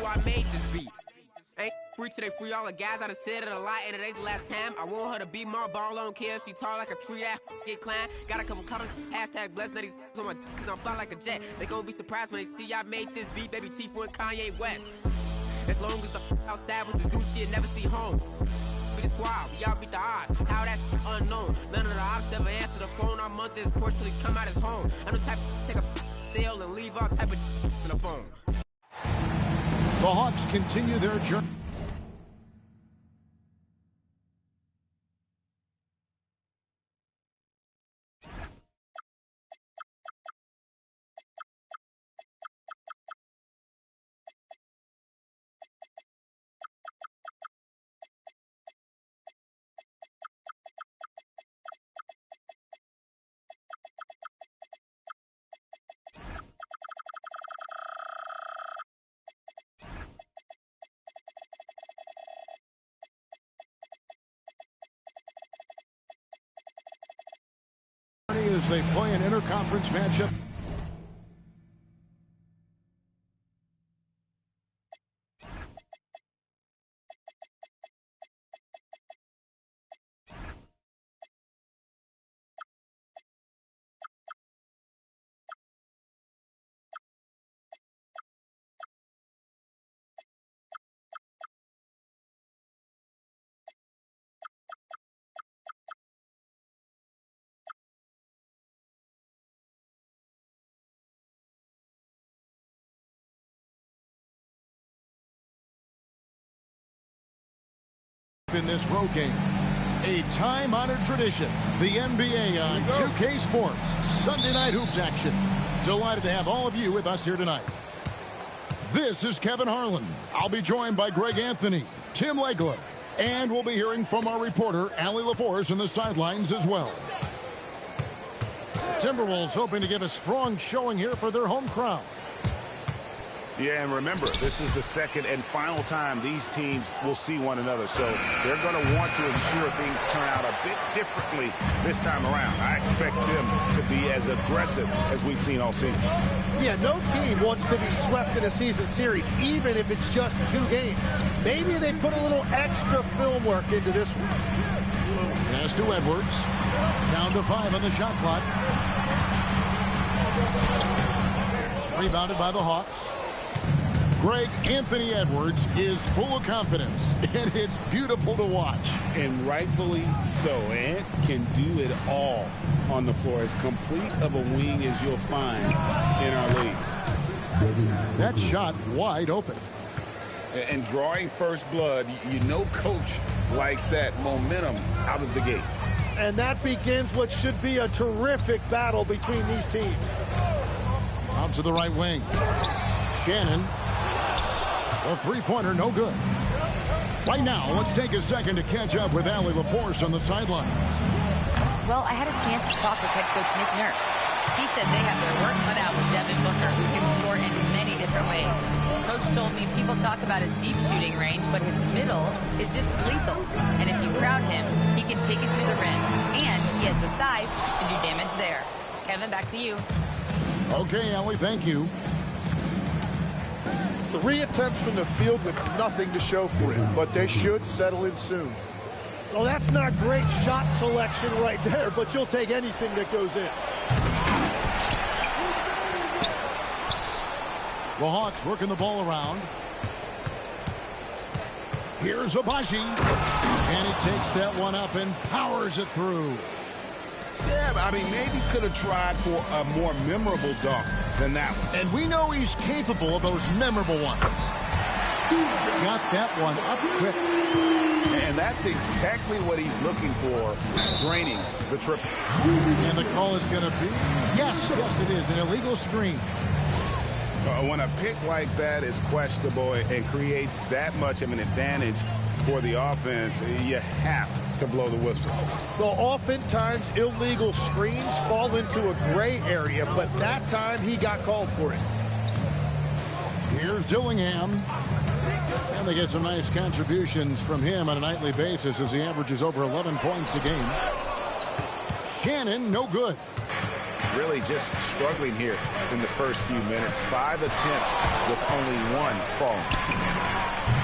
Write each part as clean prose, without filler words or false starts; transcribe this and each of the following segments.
I made this beat. Ain't free till they free all the guys. I done said it a lot, and it ain't the last time. I want her to be my ball on care. She tall like a tree, that get climb. Got a couple colors, hashtag blessed. Now these on my cause I'm fly like a jet. They gon' be surprised when they see I made this beat. Baby Chief went Kanye West. As long as I'm outside with the zoo shit, never see home. Be the squad, we all beat the odds. How that's unknown. None of the ops ever answer the phone. I'm on this porch till he come out his home. I'm the type to take a sale and leave all type of in the phone. The Hawks continue their journey. As they play an interconference matchup. In this road game, a time-honored tradition, the NBA on 2K Sports Sunday Night Hoops action. Delighted to have all of you with us here tonight. This is Kevin Harlan. I'll be joined by Greg Anthony, Tim Legler, and we'll be hearing from our reporter Allie LaForce in the sidelines as well. Timberwolves hoping to give a strong showing here for their home crowd. Yeah, and remember, this is the second and final time these teams will see one another, so they're going to want to ensure things turn out a bit differently this time around. I expect them to be as aggressive as we've seen all season. Yeah, no team wants to be swept in a season series, even if it's just 2 games. Maybe they put a little extra film work into this one. Pass to Edwards. Down to 5 on the shot clock. Rebounded by the Hawks. Greg, Anthony Edwards is full of confidence, and it's beautiful to watch. And rightfully so. Ant can do it all on the floor. As complete of a wing as you'll find in our league. That shot wide open. And drawing first blood, you know coach likes that momentum out of the gate. And that begins what should be a terrific battle between these teams. Out to the right wing. Shannon. A three-pointer, no good. Right now, let's take a second to catch up with Allie LaForce on the sidelines. Well, I had a chance to talk with head coach Nick Nurse. He said they have their work cut out with Devin Booker, who can score in many different ways. Coach told me people talk about his deep shooting range, but his middle is just as lethal. And if you crowd him, he can take it to the rim. And he has the size to do damage there. Kevin, back to you. Okay, Allie, thank you. 3 attempts from the field with nothing to show for it, but they should settle in soon. Well, that's not great shot selection right there, but you'll take anything that goes in. The Hawks working the ball around. Here's Abaji, and he takes that one up and powers it through. Yeah, I mean, maybe could have tried for a more memorable dunk than that one. And we know he's capable of those memorable ones. Got that one up quick. And that's exactly what he's looking for, draining the triple. And the call is going to be, yes, it is, an illegal screen. When a pick like that is questionable and creates that much of an advantage for the offense, you have to blow the whistle. Well, oftentimes illegal screens fall into a gray area, but that time he got called for it. Here's Dillingham. And they get some nice contributions from him on a nightly basis as he averages over 11 points a game. Shannon, no good. really just struggling here in the first few minutes. 5 attempts with only 1 falling.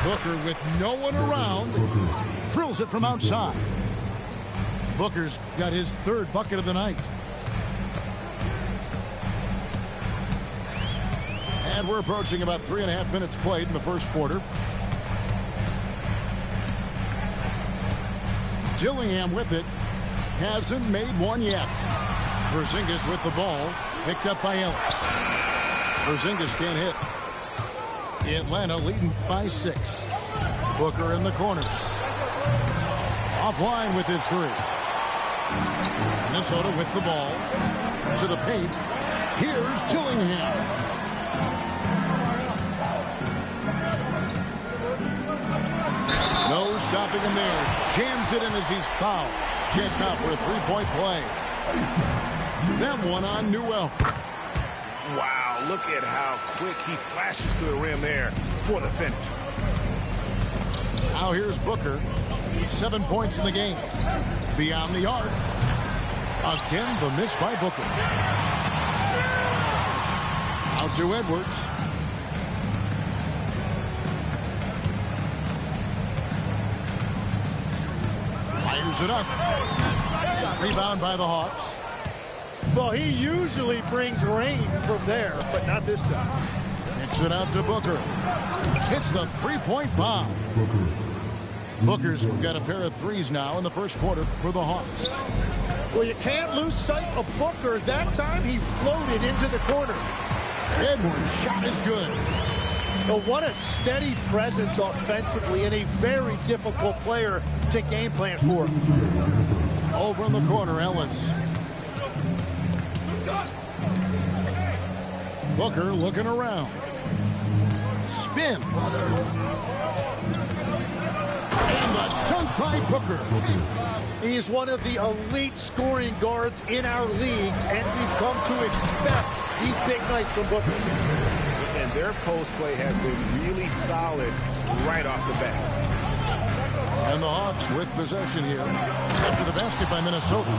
Booker with no one around. Drills it from outside. Booker's got his 3rd bucket of the night. And we're approaching about 3.5 minutes played in the first quarter. Dillingham with it. Hasn't made one yet. Porzingis with the ball. Picked up by Ellis. Porzingis can't hit. Atlanta leading by 6. Booker in the corner. Offline with his 3. Minnesota with the ball. To the paint. Here's Dillingham. No stopping him there. Jams it in as he's fouled. Chance now for a 3-point play. That one on Newell. Wow, look at how quick he flashes to the rim there for the finish. Now here's Booker. 7 points in the game. Beyond the arc. Again, the miss by Booker. Out to Edwards. Fires it up. Rebound by the Hawks. Well, he usually brings rain from there, but not this time. Kicks it out to Booker. Hits the 3-point bomb. Booker's got a pair of 3s now in the first quarter for the Hawks. Well, you can't lose sight of Booker. That time he floated into the corner. Edwards' shot is good. Well, what a steady presence offensively and a very difficult player to game plan for. Over in the corner, Ellis. Booker looking around. Spins. And the dunk by Booker. He is one of the elite scoring guards in our league, and we've come to expect these big nights from Booker. And their post play has been really solid right off the bat. And the Hawks with possession here. After the basket by Minnesota.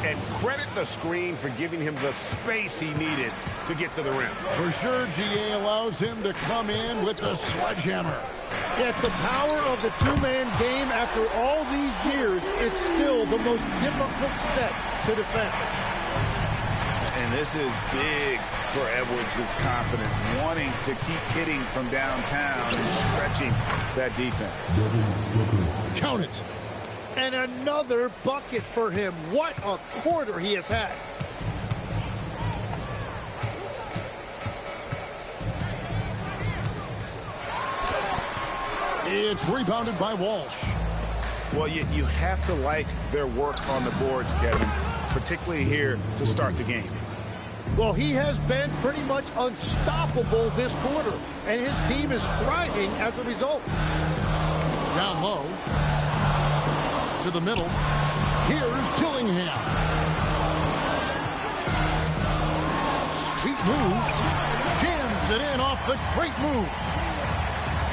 And credit the screen for giving him the space he needed to get to the rim. For sure, GA allows him to come in with the sledgehammer. Yeah, it's the power of the two-man game. After all these years, it's still the most difficult set to defend. And this is big for Edwards' confidence, wanting to keep hitting from downtown and stretching that defense. Count it. And another bucket for him. What a quarter he has had. It's rebounded by Walsh. Well, you have to like their work on the boards, Kevin, particularly here to start the game. Well, he has been pretty much unstoppable this quarter, and his team is thriving as a result. Down low. To the middle. Here's Dillingham. Sweet move. Jams it in off the great move.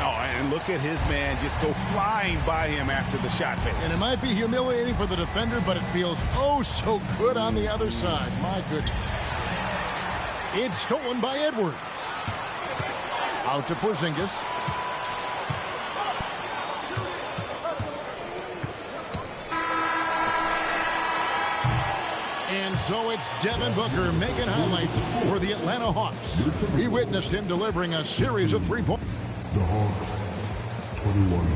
Oh, and look at his man just go flying by him after the shot fake. And it might be humiliating for the defender, but it feels oh so good on the other side. My goodness. It's stolen by Edwards. Out to Porzingis. And so it's Devin Booker making highlights for the Atlanta Hawks. We witnessed him delivering a series of 3-points. The Hawks, 21.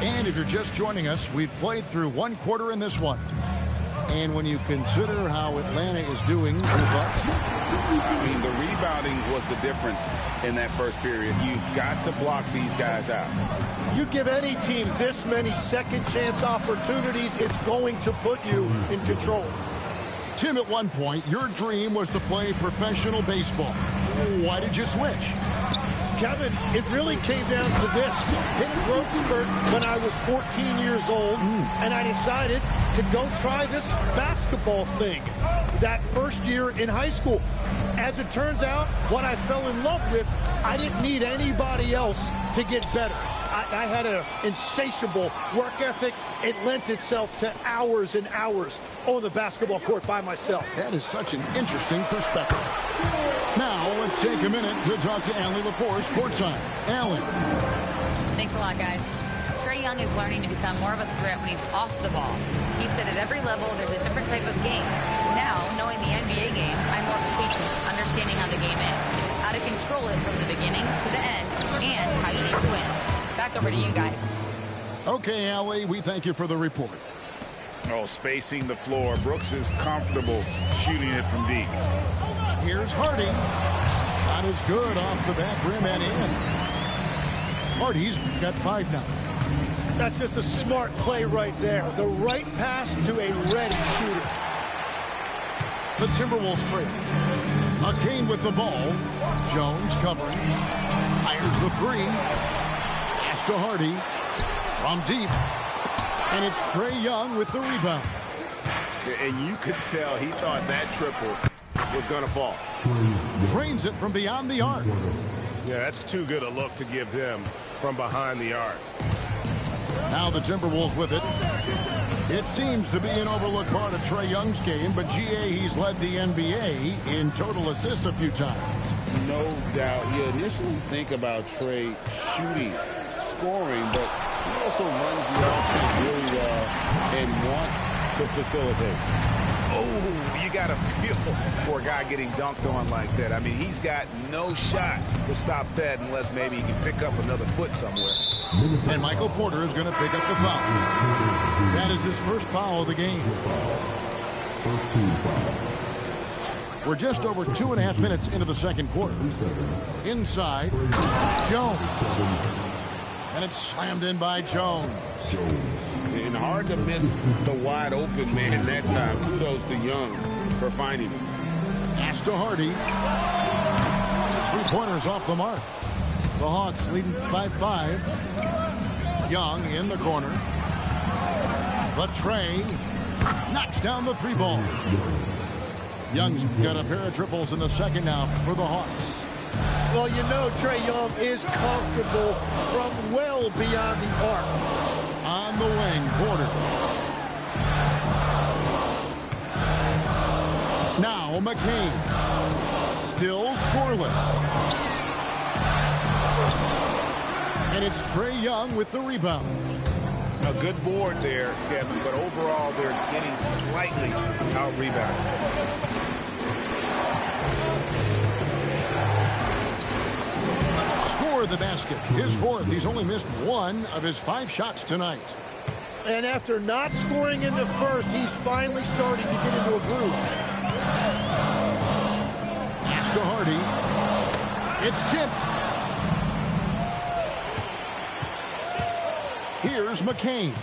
And if you're just joining us, we've played through one quarter in this one. And when you consider how Atlanta is doing with us, I mean, the rebounding was the difference in that first period. You've got to block these guys out. You give any team this many second chance opportunities, it's going to put you in control. Tim, at one point, your dream was to play professional baseball. Why did you switch? Kevin, it really came down to this. Hit a growth spurt when I was 14 years old, and I decided to go try this basketball thing that first year in high school. As it turns out, what I fell in love with, I didn't need anybody else to get better. I had an insatiable work ethic. It lent itself to hours and hours on the basketball court by myself. That is such an interesting perspective. Now, let's take a minute to talk to Allie LaForce courtside. Allie. Thanks a lot, guys. Trae Young is learning to become more of a threat when he's off the ball. He said at every level there's a different type of game. Now, knowing the NBA game, I'm more patient, understanding how the game is, how to control it from the beginning to the end, and how you need to win. Back over to you guys. Okay, Allie, we thank you for the report. Oh, spacing the floor. Brooks is comfortable shooting it from deep. Here's Hardy. Shot is good off the back rim and in. Hardy's got 5 now. That's just a smart play right there. The right pass to a ready shooter. The Timberwolves trail. McCain with the ball. Jones covering. Fires the 3. Pass to Hardy. From deep. And it's Trae Young with the rebound. And you could tell he thought that triple was going to fall. Drains it from beyond the arc. Yeah, that's too good a look to give them from behind the arc. Now the Timberwolves with it. It seems to be an overlooked part of Trae Young's game, but GA, he's led the NBA in total assists a few times. No doubt. You initially think about Trae shooting, scoring, but he also runs the offense really well and wants to facilitate. Oh, you got to feel for a guy getting dunked on like that. I mean, he's got no shot to stop that unless maybe he can pick up another foot somewhere. And Michael Porter is going to pick up the foul. That is his first foul of the game. First team foul. We're just over 2.5 minutes into the second quarter. Inside, Jones. And it's slammed in by Jones. And hard to miss the wide open man that time. Kudos to Young for finding him. Pass to Hardy. 3-pointers off the mark. The Hawks leading by 5. Young in the corner. But Trae knocks down the 3-ball. Young's got a pair of triples in the second now for the Hawks. Well, you know Trae Young is comfortable from well beyond the arc. On the wing, Porter. Now McCain. Still scoreless. And it's Trae Young with the rebound. A good board there, Kevin, but overall they're getting slightly out-rebounded. Score the basket. His 4th. He's only missed 1 of his 5 shots tonight. And after not scoring in the first, he's finally starting to get into a groove. Pass to Hardy. It's tipped. Here's McCain.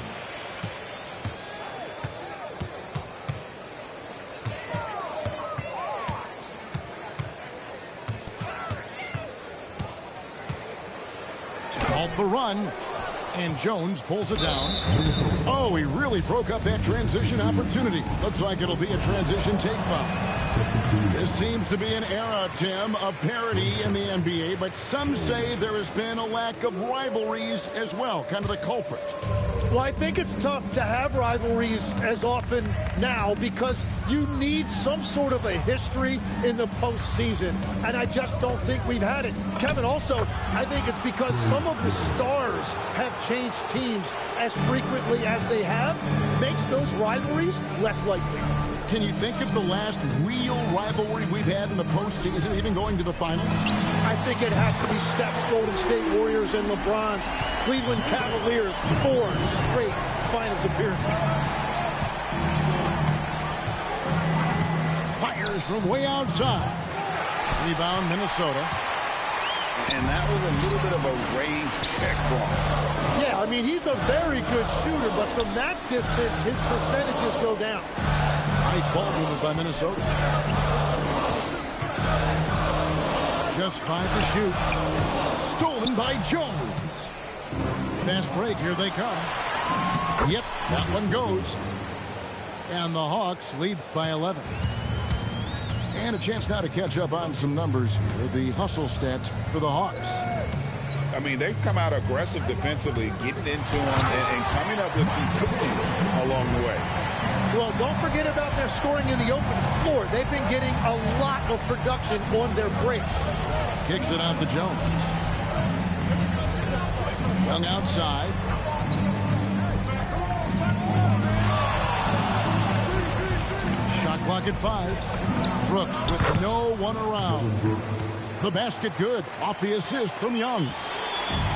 To halt the run. And Jones pulls it down. Oh, he really broke up that transition opportunity. Looks like it'll be a transition take foul. This seems to be an era, Tim, of parity in the NBA, but some say there has been a lack of rivalries as well, kind of the culprit. Well, I think it's tough to have rivalries as often now because you need some sort of a history in the postseason, and I just don't think we've had it. Kevin, also, I think it's because some of the stars have changed teams as frequently as they have, makes those rivalries less likely. Can you think of the last real rivalry we've had in the postseason, even going to the finals? I think it has to be Steph's Golden State Warriors and LeBron's Cleveland Cavaliers, 4 straight finals appearances. Fires from way outside. Rebound, Minnesota. And that was a little bit of a range check for him. Yeah, I mean, he's a very good shooter, but from that distance, his percentages go down. Nice ball movement by Minnesota. Just 5 to shoot. Stolen by Jones. Fast break, here they come. Yep, that one goes. And the Hawks lead by 11. And a chance now to catch up on some numbers here. The hustle stats for the Hawks. I mean, they've come out aggressive defensively, getting into them and coming up with some cookies along the way. Well, don't forget about their scoring in the open floor. They've been getting a lot of production on their break. Kicks it out to Jones. Young outside. Shot clock at 5. Brooks with no one around. The basket good. Off the assist from Young.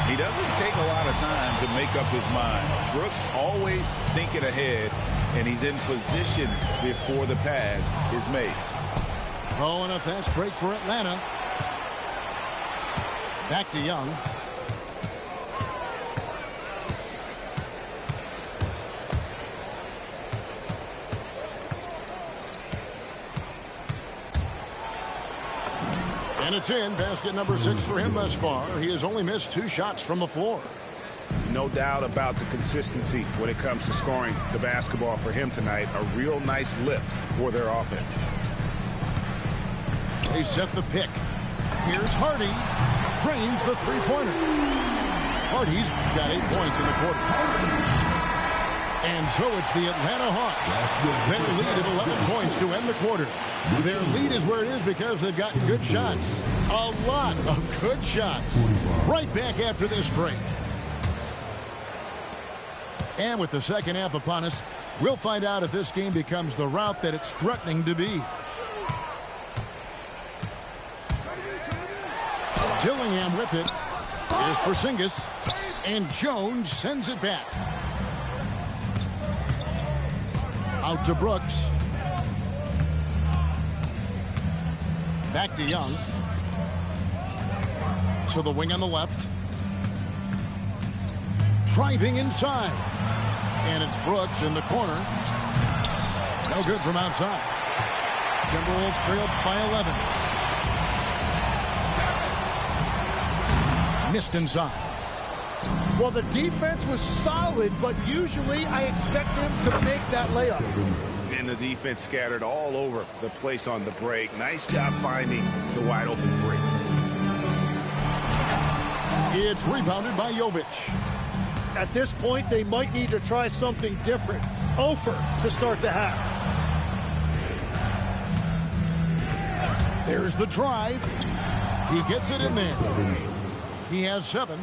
He doesn't take a lot of time to make up his mind. Brooks always thinking ahead, and he's in position before the pass is made. Oh, and a fast break for Atlanta. Back to Young. And it's in. Basket number 6 for him thus far. He has only missed 2 shots from the floor. No doubt about the consistency when it comes to scoring the basketball for him tonight. A real nice lift for their offense. They set the pick. Here's Hardy. Drains the three-pointer. Hardy's got 8 points in the quarter. And so it's the Atlanta Hawks. Their lead at 11 points to end the quarter. Their lead is where it is because they've gotten good shots. A lot of good shots. Right back after this break. And with the second half upon us, we'll find out if this game becomes the route that it's threatening to be. Dillingham with it. Here's Porzingis. And Jones sends it back. Out to Brooks. Back to Young. To the wing on the left. Driving inside. And it's Brooks in the corner. No good from outside. Timberwolves trailed by 11. Missed inside. Well, the defense was solid, but usually I expect them to make that layup. And the defense scattered all over the place on the break. Nice job finding the wide open 3. It's rebounded by Jovic. At this point, they might need to try something different. Ofer to start the half. There's the drive. He gets it in there. He has 7.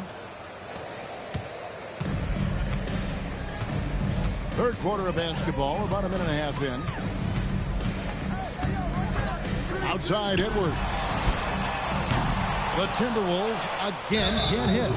Third quarter of basketball, about a minute and a half in. Outside Edwards. The Timberwolves again can't hit.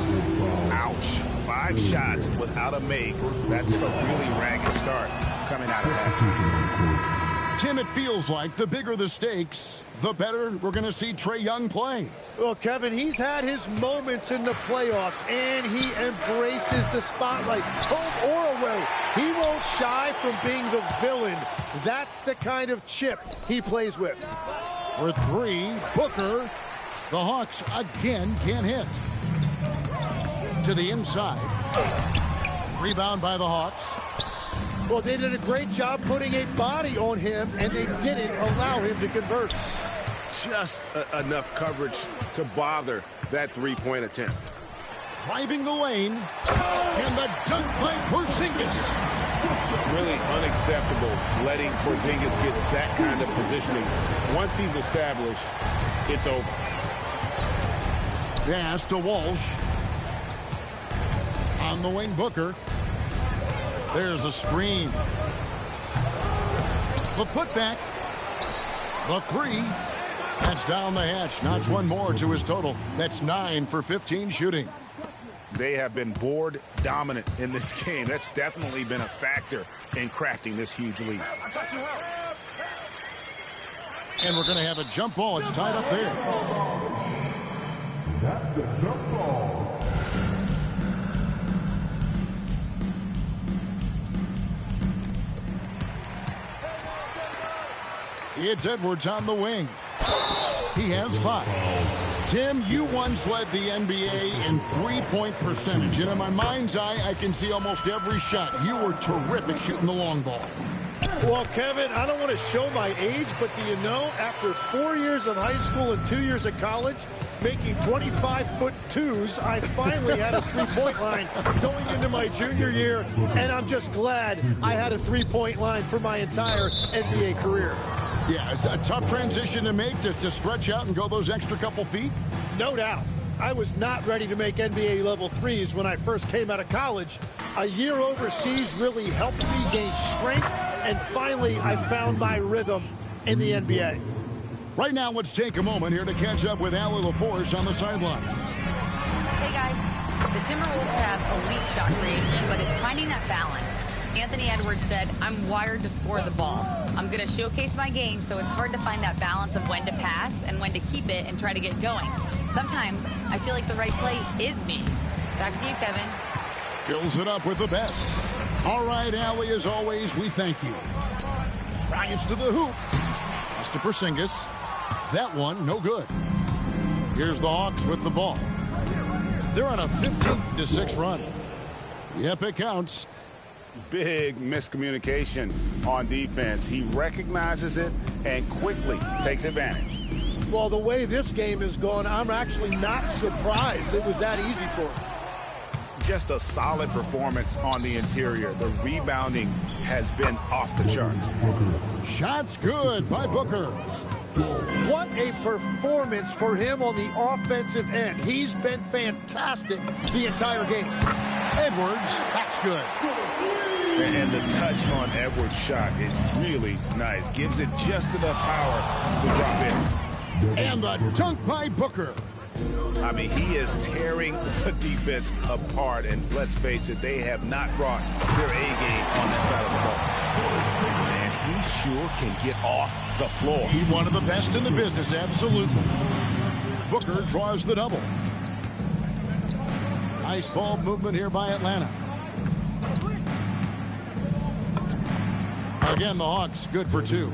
Ouch. 5 shots without a make. That's a really ragged start coming out of that. Tim, it feels like the bigger the stakes, the better we're going to see Trae Young play. Well, Kevin, he's had his moments in the playoffs, and he embraces the spotlight, home or away. He won't shy from being the villain. That's the kind of chip he plays with. For 3, Booker. The Hawks again can't hit. To the inside. Rebound by the Hawks. Well, they did a great job putting a body on him, and they didn't allow him to convert. Just enough coverage to bother that 3-point attempt. Driving the lane. And the dunk by Porzingis. Really unacceptable letting Porzingis get that kind of positioning. Once he's established, it's over. Pass to Walsh. On the wing, Booker. There's a screen. The putback. The 3. That's down the hatch. Notch one more to his total. That's 9 for 15 shooting. They have been board dominant in this game. That's definitely been a factor in crafting this huge lead. And we're going to have a jump ball. It's tied up there. That's a jump ball. It's Edwards on the wing. He has 5. Tim, you once led the NBA in three-point percentage. And in my mind's eye, I can see almost every shot. You were terrific shooting the long ball. Well, Kevin, I don't want to show my age, but do you know, after 4 years of high school and 2 years of college, making 25-foot twos, I finally had a three-point line going into my junior year, and I'm just glad I had a three-point line for my entire NBA career. Yeah, it's a tough transition to make to stretch out and go those extra couple feet. No doubt. I was not ready to make NBA level threes when I first came out of college. A year overseas really helped me gain strength, and finally I found my rhythm in the NBA. Right now, let's take a moment here to catch up with Allie LaForce on the sidelines. Hey guys, the Timberwolves have elite shot creation, but it's finding that balance. Anthony Edwards said, "I'm wired to score the ball. I'm going to showcase my game, so it's hard to find that balance of when to pass and when to keep it and try to get going. Sometimes I feel like the right play is me." Back to you, Kevin. Fills it up with the best. All right, Allie, as always, we thank you. Drives to the hoop. Pass to Porzingis. That one, no good. Here's the Hawks with the ball. They're on a 15-6 run. Yep, it counts. Big miscommunication on defense. He recognizes it and quickly takes advantage. Well, the way this game is going, I'm actually not surprised it was that easy for him. Just a solid performance on the interior. The rebounding has been off the charts. Shots good by Booker. What a performance for him on the offensive end. He's been fantastic the entire game. Edwards, that's good. And the touch on Edwards' shot is really nice. Gives it just enough power to drop in. And the dunk by Booker. I mean, he is tearing the defense apart. And let's face it, they have not brought their A-game on that side of the ball. And he sure can get off the floor. He's one of the best in the business, absolutely. Booker draws the double. Nice ball movement here by Atlanta. Again, the Hawks good for two.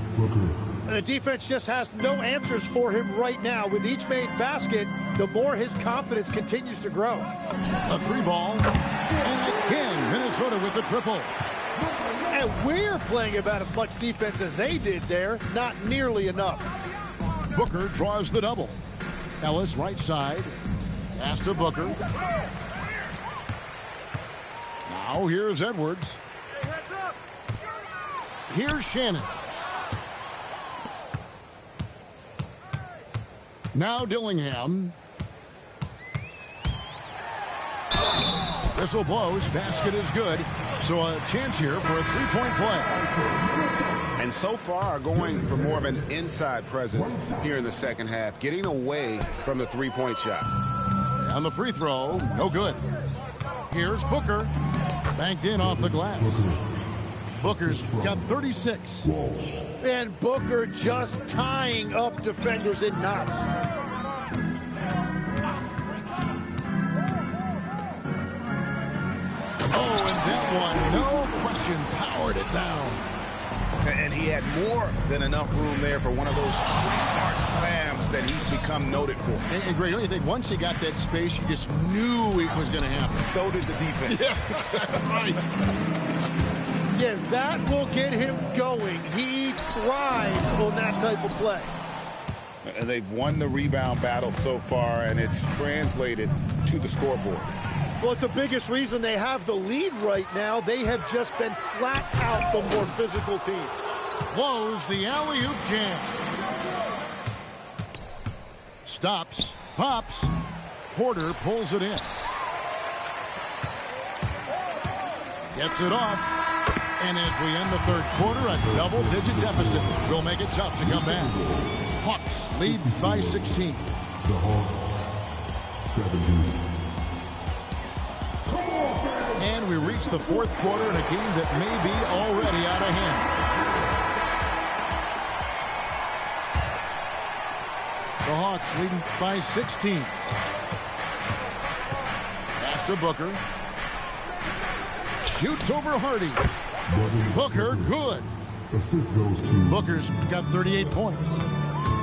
The defense just has no answers for him right now. With each made basket, the more his confidence continues to grow. A three ball. And again, Minnesota with the triple. And we're playing about as much defense as they did there. Not nearly enough. Booker draws the double. Ellis right side. Pass to Booker. Now here's Edwards. Here's Shannon. Now Dillingham. Whistle blows. Basket is good. So a chance here for a three-point play. And so far going for more of an inside presence here in the second half. Getting away from the three-point shot. On the free throw, no good. Here's Booker. Banked in off the glass. Booker's got 36. And Booker just tying up defenders in knots. Oh, and that one, no question, powered it down. And he had more than enough room there for one of those trademark slams that he's become noted for. And Greg, don't you think once he got that space, you just knew it was going to happen? So did the defense. Yeah, right. Yeah, that will get him going. He thrives on that type of play. And they've won the rebound battle so far, and it's translated to the scoreboard. Well, it's the biggest reason they have the lead right now. They have just been flat out the more physical team. Blows the alley-oop jam. Stops, pops. Porter pulls it in. Gets it off. And as we end the third quarter, a double-digit deficit will make it tough to come back. Hawks lead by 16. The Hawks, 17. And we reach the fourth quarter in a game that may be already out of hand. The Hawks leading by 16. Pass to Booker. Shoots over Hardy. Booker, good. Assist goes to Booker's got 38 points.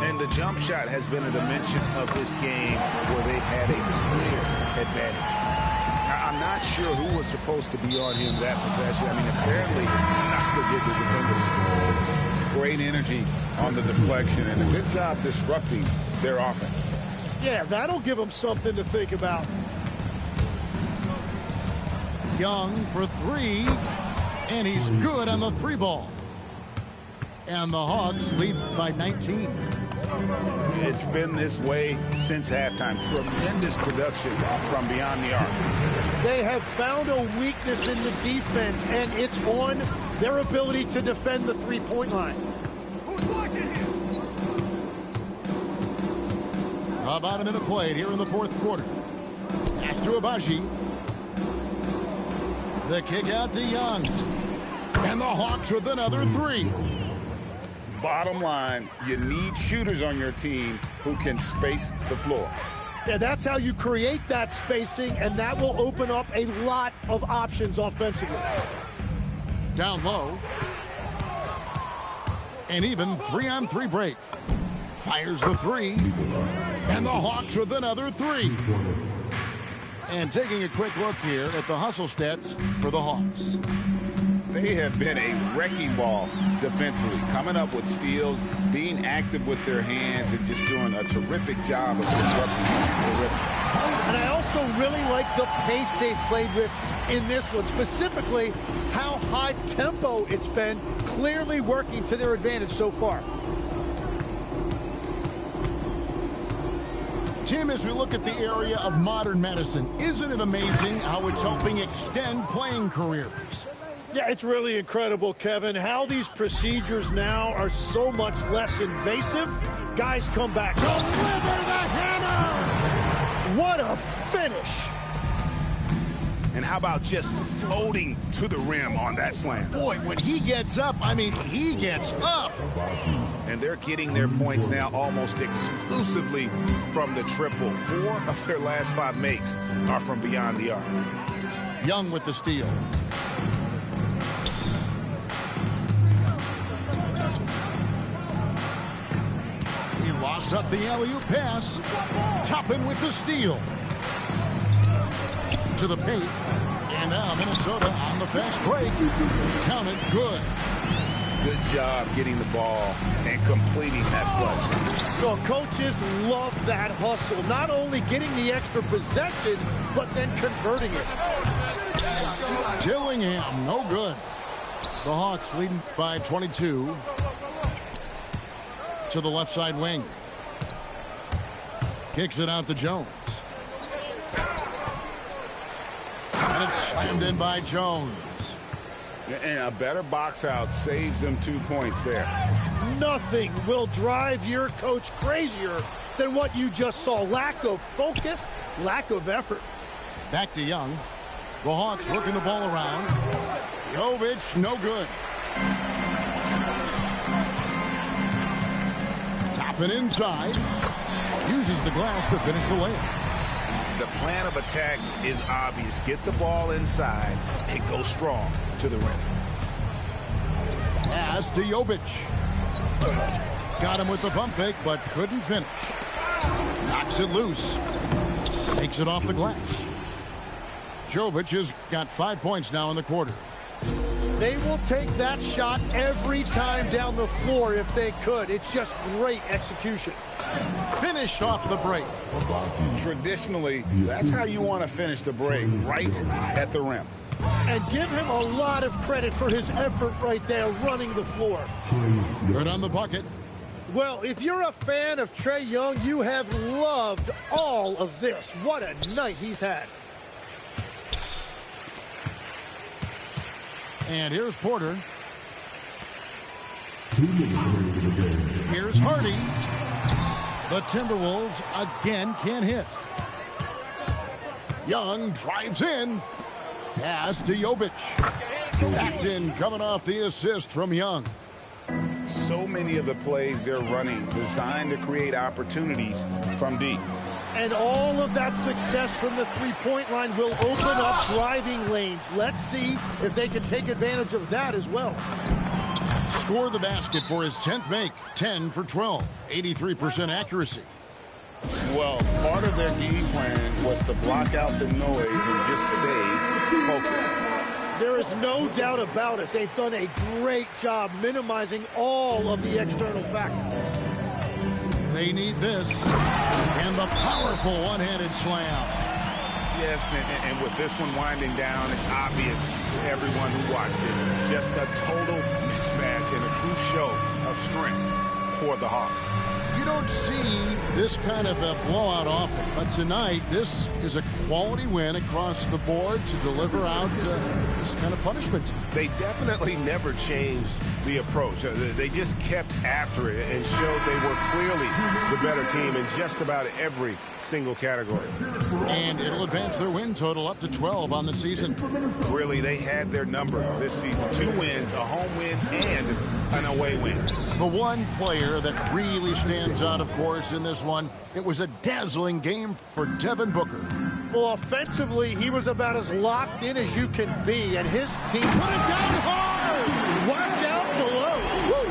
And the jump shot has been a dimension of this game where they've had a clear advantage. I'm not sure who was supposed to be on him that possession. I mean, apparently not the good defender. Great energy on the deflection and a good job disrupting their offense. Yeah, that'll give them something to think about. Young for three, and he's good on the three ball. And the Hawks lead by 19. It's been this way since halftime. Tremendous production from beyond the arc. They have found a weakness in the defense, and it's on their ability to defend the three-point line. About a minute played here in the fourth quarter. Pass to Abaji. The kick out to Young. And the Hawks with another three. Bottom line, you need shooters on your team who can space the floor. Yeah, that's how you create that spacing, and that will open up a lot of options offensively. Down low. And even 3-on-3 break. Fires the three. And the Hawks with another three. And taking a quick look here at the hustle stats for the Hawks. They have been a wrecking ball defensively, coming up with steals, being active with their hands, and just doing a terrific job of disrupting the rhythm. And I also really like the pace they've played with in this one, specifically how high tempo it's been, clearly working to their advantage so far. Tim, as we look at the area of modern medicine, isn't it amazing how it's helping extend playing careers? Yeah, it's really incredible, Kevin, how these procedures now are so much less invasive. Guys come back. Deliver the hammer! What a finish! And how about just floating to the rim on that slam? Boy, when he gets up, I mean, he gets up. And they're getting their points now almost exclusively from the triple. 4 of their last 5 makes are from beyond the arc. Young with the steal. He locks up the alley-oop pass. Toppin with the steal. To the paint. And now Minnesota on the fast break. Counted good. Good job getting the ball and completing that play. Well, coaches love that hustle. Not only getting the extra possession, but then converting it. Dillingham, no good. The Hawks leading by 22. To the left side wing. Kicks it out to Jones. And it's slammed in by Jones. And a better box out saves them 2 points there. Nothing will drive your coach crazier than what you just saw. Lack of focus, lack of effort. Back to Young. The Hawks working the ball around. Jovic, no good. Topping inside. Uses the glass to finish the layup. The plan of attack is obvious. Get the ball inside and go strong to the rim. Pass to Jovic. Got him with the pump fake, but couldn't finish. Knocks it loose. Takes it off the glass. Jovic has got 5 points now in the quarter. They will take that shot every time down the floor if they could. It's just great execution. Finish off the break. Traditionally, that's how you want to finish the break, right at the rim. And give him a lot of credit for his effort right there running the floor. Good on the bucket. Well, if you're a fan of Trae Young, you have loved all of this. What a night he's had. And here's Porter. Here's Hardy. The Timberwolves again can't hit. Young drives in. Pass to Jovic. That's in, coming off the assist from Young. So many of the plays they're running designed to create opportunities from deep. And all of that success from the three-point line will open up driving lanes. Let's see if they can take advantage of that as well. Score the basket for his 10th make. 10 for 12. 83% accuracy. Well, part of their game plan was to block out the noise and just stay focused. There is no doubt about it. They've done a great job minimizing all of the external factors. They need this. And the powerful one-handed slam. Yes, and with this one winding down, it's obvious to everyone who watched it. Just a total mismatch and a true show of strength for the Hawks. You don't see this kind of a blowout often, but tonight this is a quality win across the board to deliver out this kind of punishment. They definitely never changed the approach. They just kept after it and showed they were clearly the better team in just about every single category. And it'll advance their win total up to 12 on the season. Really, they had their number this season. 2 wins, a home win, and an away win. The one player that really stands out, of course, in this one, it was a dazzling game for Devin Booker. Well, offensively, he was about as locked in as you can be, and his team put it down hard. Watch out below. Woo.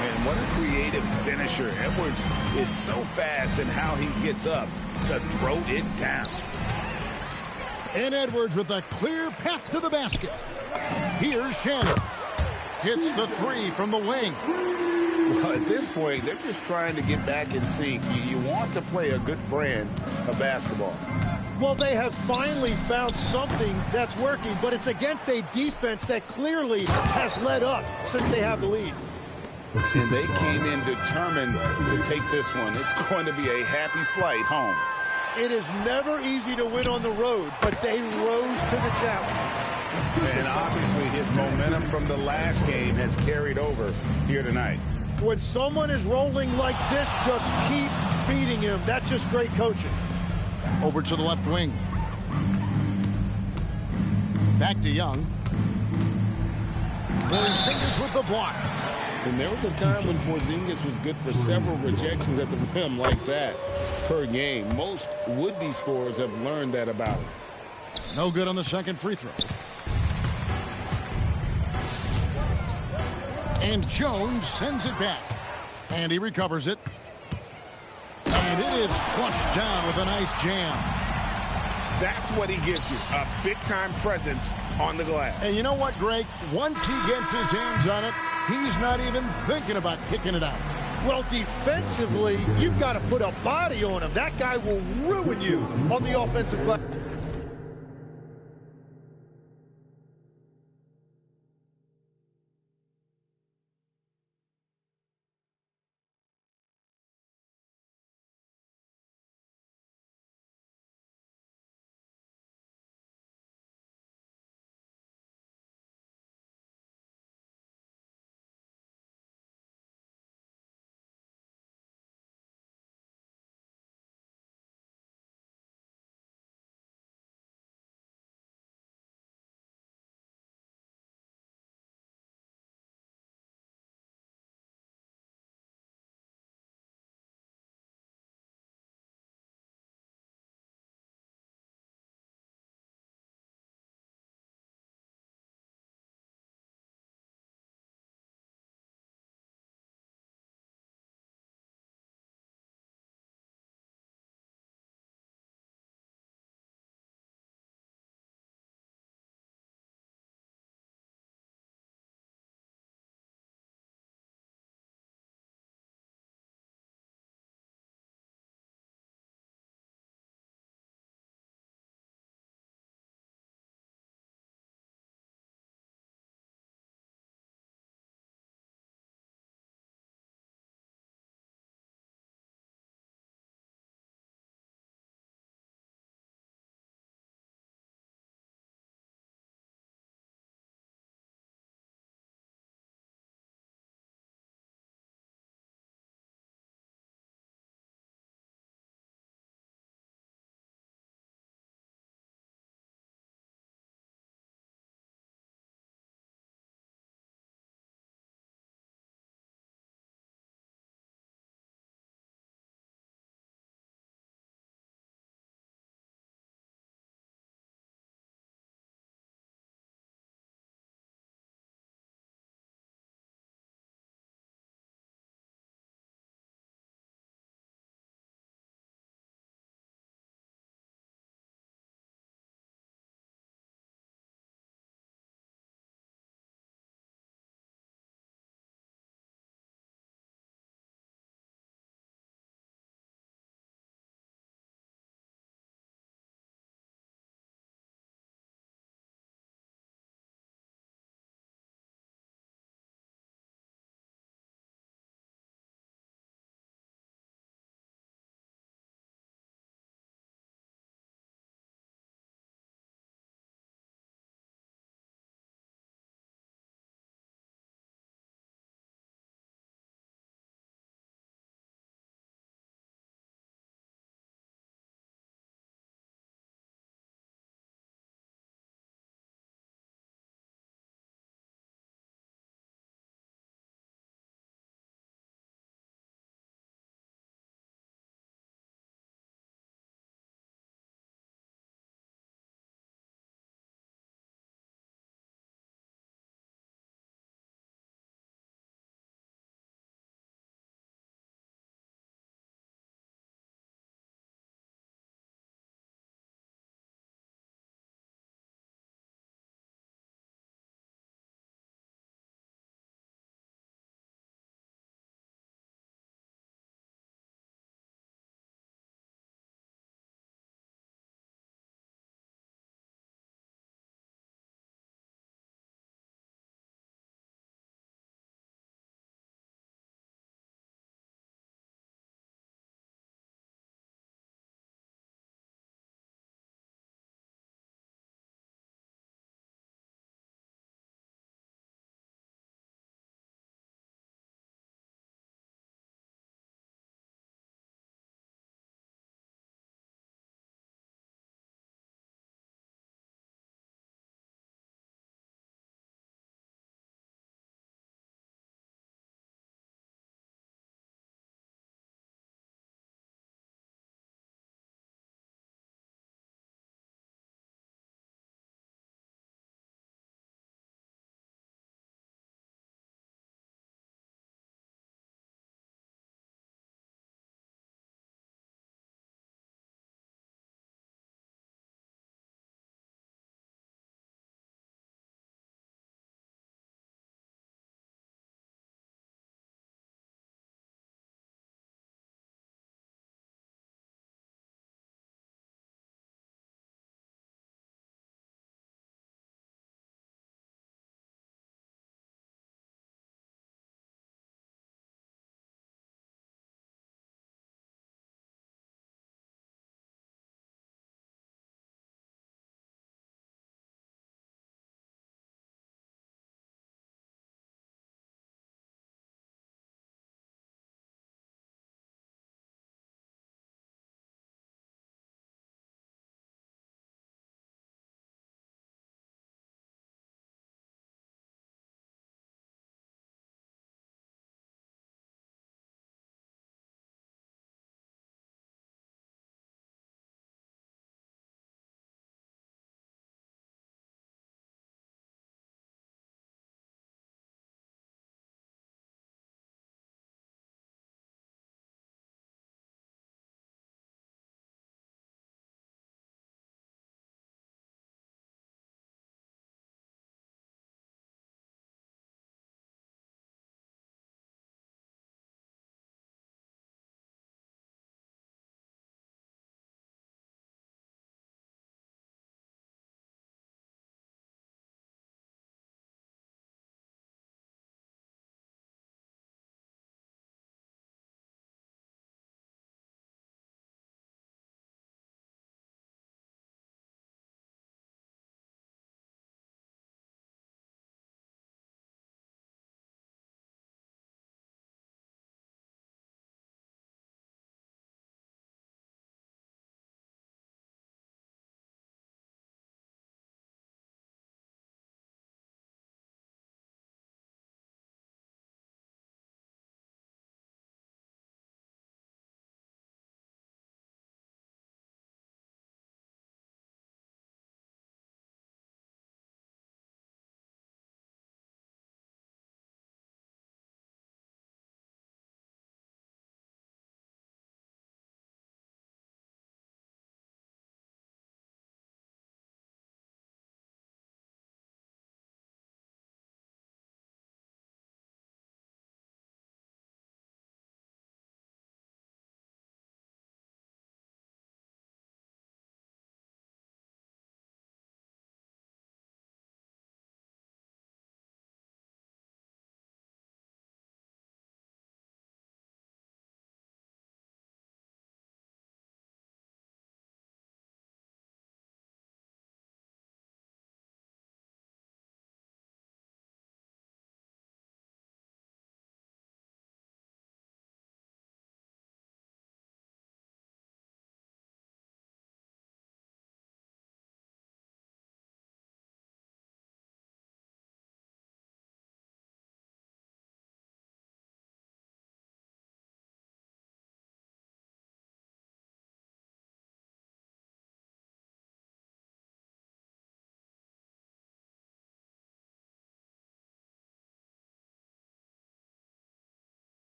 And what a creative finisher. Edwards is so fast in how he gets up to throw it down. And Edwards with a clear path to the basket. Here's Shannon. Hits the 3 from the wing. Well, at this point, they're just trying to get back in sync. You want to play a good brand of basketball. Well, they have finally found something that's working, but it's against a defense that clearly has let up since they have the lead. And they came in determined to take this one. It's going to be a happy flight home. It is never easy to win on the road, but they rose to the challenge. And obviously his momentum from the last game has carried over here tonight. When someone is rolling like this, just keep feeding him. That's just great coaching. Over to the left wing. Back to Young. Porzingis with the block. And there was a time when Porzingis was good for several rejections at the rim like that per game. Most would-be scorers have learned that about him. No good on the second free throw. And Jones sends it back. And he recovers it. And it is flushed down with a nice jam. That's what he gives you, a big-time presence on the glass. And you know what, Greg? Once he gets his hands on it, he's not even thinking about kicking it out. Well, defensively, you've got to put a body on him. That guy will ruin you on the offensive glass.